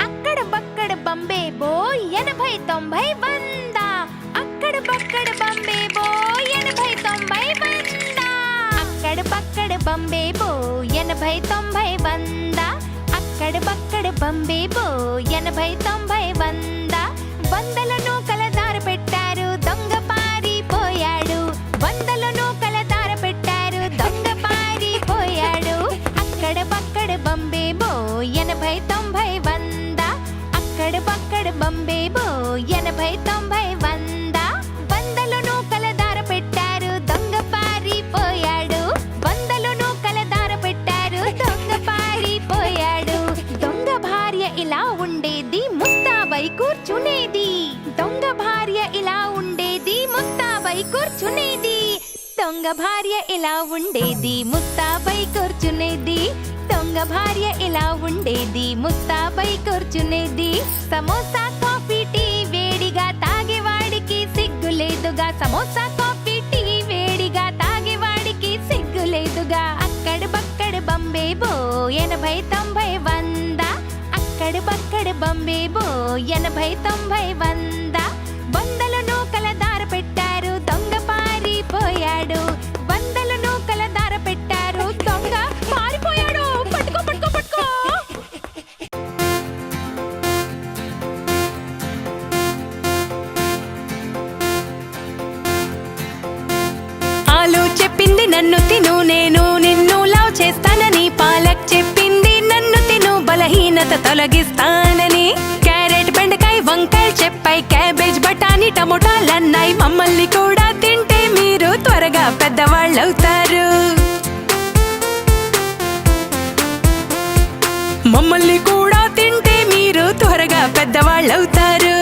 అక్కడ బక్కడ బంబే బో 80 90 100 అక్కడ బక్కడ బంబే బో 80 90 100 అక్కడ బక్కడ బంబే బో 80 90 100 అక్కడ బక్కడ బంబే బో 80 90 100 వందలను కలదార పెట్టారు దొంగ పారిపోయాడు వందలను కలదార పెట్టారు దొంగ పారిపోయాడు అక్కడ బక్కడ బంబే బో 80 90 100 అక్కడ బక్కడ బంబే బో 80 90 100 వందలను కలదార పెట్టారు దొంగ పారిపోయాడు వందలను కలదార పెట్టారు దొంగ పారిపోయాడు దొంగ భార్య ఇలా ఉండేది ముస్తాబై కూర్చునేది దొంగ భార్య ఇలా ఉండేది ముస్తాబై కూర్చునేది దొంగ భార్య ఇలా ఉండేది ముస్తాబై కూర్చునేది దొంగ భార్య ఇలా ఉండేది ముస్తాబై కూర్చునేది సమోసా కాఫీ టీ వేడిగా తాగేవాడికి సిగ్గులేదుగా సమోసా కాఫీ టీ వేడిగా తాగేవాడికి సిగ్గులేదుగా అక్కడ బక్కడ బంబే బో 80 90 100 అక్కడ బక్కడ బంబే బో 80 90 100 వందలను కలదార పెట్టారు దొంగ పారిపోయాడు వందలను కలదార పెట్టారు దొంగ పారిపోయాడు పట్టుకో పట్టుకో పట్టుకో ఆలు చెప్పింది నన్ను తిను నేను నిన్ను లవ్ చేస్తానని పాలక్ చెప్పింది నన్ను తిను బలహీనత తొలగిస్తానని క్యారెట్ బెండకాయ వంకాయ చెప్పాయి క్యాబేజ్ బఠానీ టమోటాలన్నాయి మమ్మల్ని కూడా తింటే మీరు త్వరగా పెద్దవాళ్ళవుతారు మమ్మల్ని కూడా తింటే మీరు త్వరగా పెద్దవాళ్ళవుతారు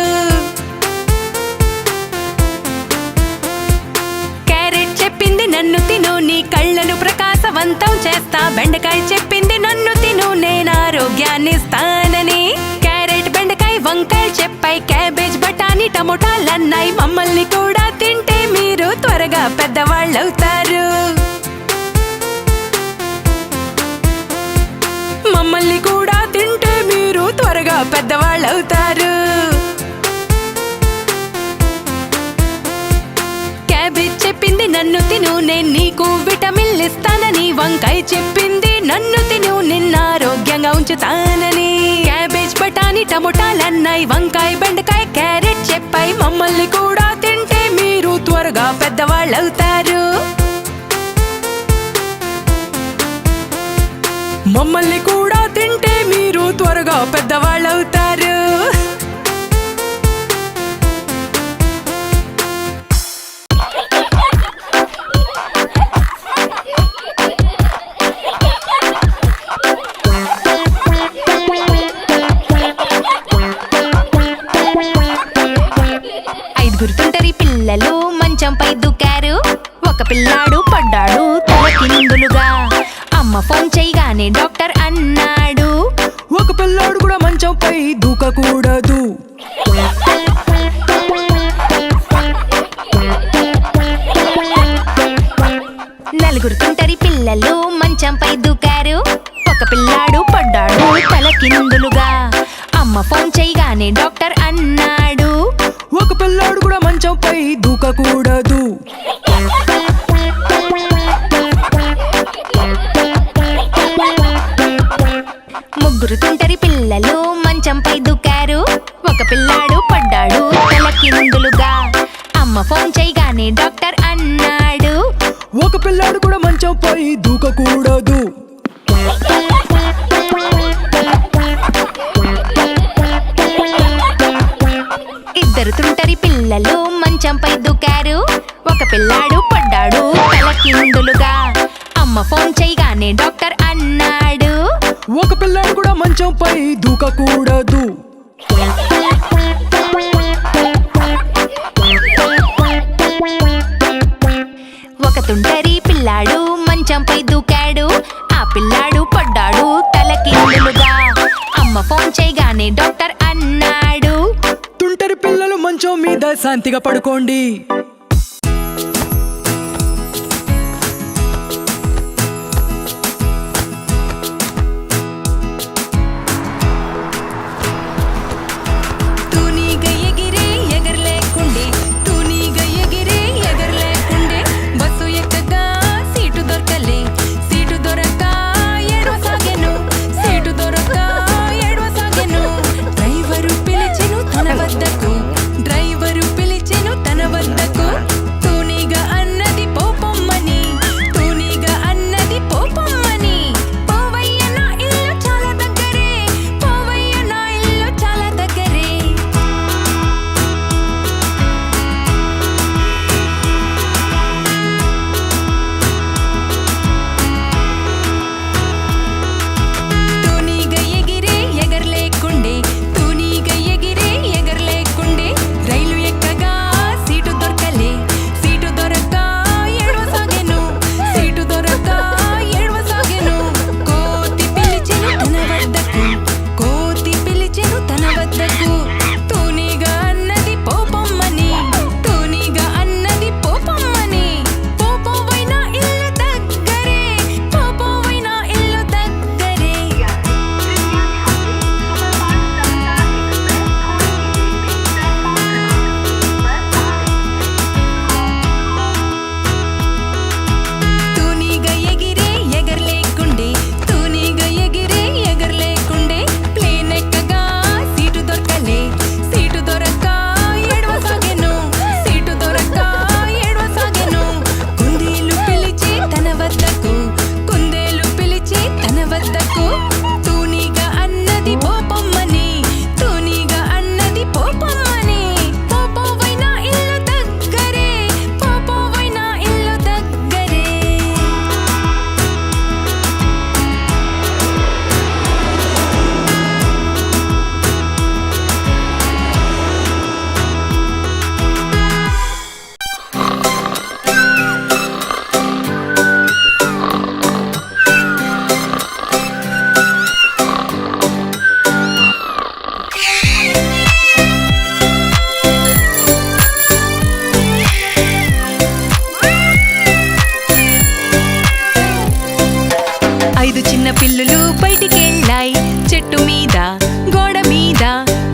క్యారెట్ చెప్పింది నన్ను తిను నీ కళ్ళను ప్రకాశవంతం చేస్తా బెండకాయ చెప్పింది నన్ను తిను నేను ఆరోగ్యాన్ని ఇస్తానని క్యారెట్ బెండకాయ వంకాయ చెప్పాయి క్యాబేజ్ బఠానీ టమోటాలన్నాయి మమ్మల్ని కూడా తింటే మీరు త్వరగా పెద్దవాళ్ళవుతారు మమ్మల్ని కూడా తింటే మీరు త్వరగా పెద్దవాళ్ళవుతారు క్యాబేజ్ చెప్పింది నన్ను తిను నేను నీకు విటమిన్లు ఇస్తానని వంకాయ చెప్పింది నన్ను తిను నిన్న ఆరోగ్యంగా ఉంచుతానని క్యాబేజ్ బఠానీ టమోటాలన్నాయి వంకాయ బెండకాయ క్యారెట్ చెప్పాయి మమ్మల్ని కూడా తింటే మీరు త్వరగా పెద్దవాళ్ళవుతారు మమ్మల్ని కూడా తింటే మీరు త్వరగా పెద్దవాళ్ళవుతారు గుర్తుంటరి పిల్లలు మంచంపై దూకారు ఒక పిల్లాడు పడ్డాడు తలకిందులుగా అమ్మ ఫోన్ చేయగానే డాక్టర్ అన్నాడు ఒక పిల్లాడు కూడా మంచంపై దూకకూడదు నలుగురుతుంటరి పిల్లలు మంచంపై దూకారు ఒక పిల్లాడు పడ్డాడు తలకిందులుగా అమ్మ ఫోన్ చేయగానే డాక్టర్ అన్నాడు ఒక పిల్లాడు కూడా మంచంపై దూకకూడదు ముగ్గురుతుంటరి పిల్లలు మంచంపై దూకారు ఒక పిల్లాడు పడ్డాడు తలకిందులుగా అమ్మ ఫోన్ చేయగానే డాక్టర్ అన్నాడు ఒక పిల్లాడు కూడా మంచంపై దూకకూడదు ఇద్దరు తుంటరి పిల్లలు మంచంపై దూకారు ఒక పిల్లాడు పడ్డాడు తలకిందులుగా అమ్మ ఫోన్ చేయగానే డాక్టర్ అన్నాడు ఒక పిల్లాడు కూడా మంచంపై దూకకూడదు ఒక తుంటరి పిల్లాడు మంచంపై దూకాడు ఆ పిల్లాడు పడ్డాడు తలకిందులుగా అమ్మ ఫోన్ చేయగానే డాక్టర్ అన్నాడు తుంటరి పిల్లలు మంచం మీద శాంతిగా పడుకోండి పిల్లులు బయటికెళ్ళాయి చెట్టు మీద గోడ మీద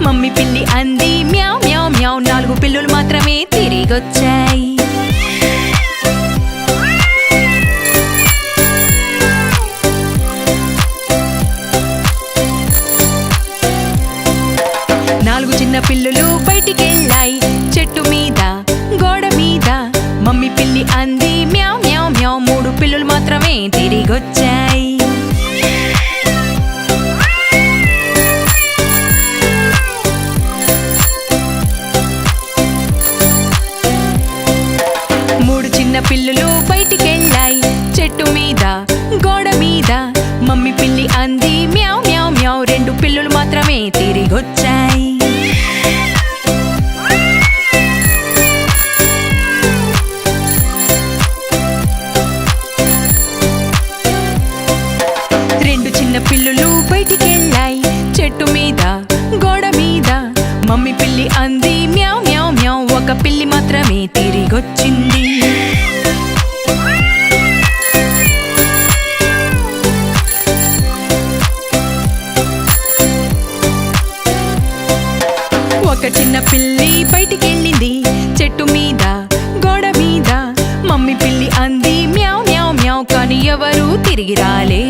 మమ్మీ పిల్లి అంది మ్యావ్ మ్యావ్ మ్యావ్ 4 పిల్లులు మాత్రమే తిరిగొచ్చాయి చిన్న పిల్లులు బయటికెళ్ళాయి చెట్టు మీద గోడ మీద మమ్మీ పిల్లి అంది మ్యావ్ మ్యావ్ మ్యావ్ 3 పిల్లులు మాత్రమే తిరిగొచ్చాయి చిన్న పిల్లులు బయటికెళ్ళాయి చెట్టు మీద గోడ మీద మమ్మీ పిల్లి అంది మ్యావ్ మ్యావ్ మ్యావ్ 2 పిల్లులు మాత్రమే తిరిగొచ్చాయి చిన్న పిల్లులు బయటికెళ్ళాయి చెట్టు మీద గోడ మీద మమ్మీ పిల్లి అంది మ్యావ్ మ్యావ్ మ్యావ్ 1 పిల్లి మాత్రమే తిరిగొచ్చింది చిన్న పిల్లి బయటికెళ్ళింది చెట్టు మీద గోడ మీద మమ్మీ పిల్లి అంది మ్యావ్ మ్యావ్ మ్యావ్ కానీ ఎవరూ తిరిగి రాలే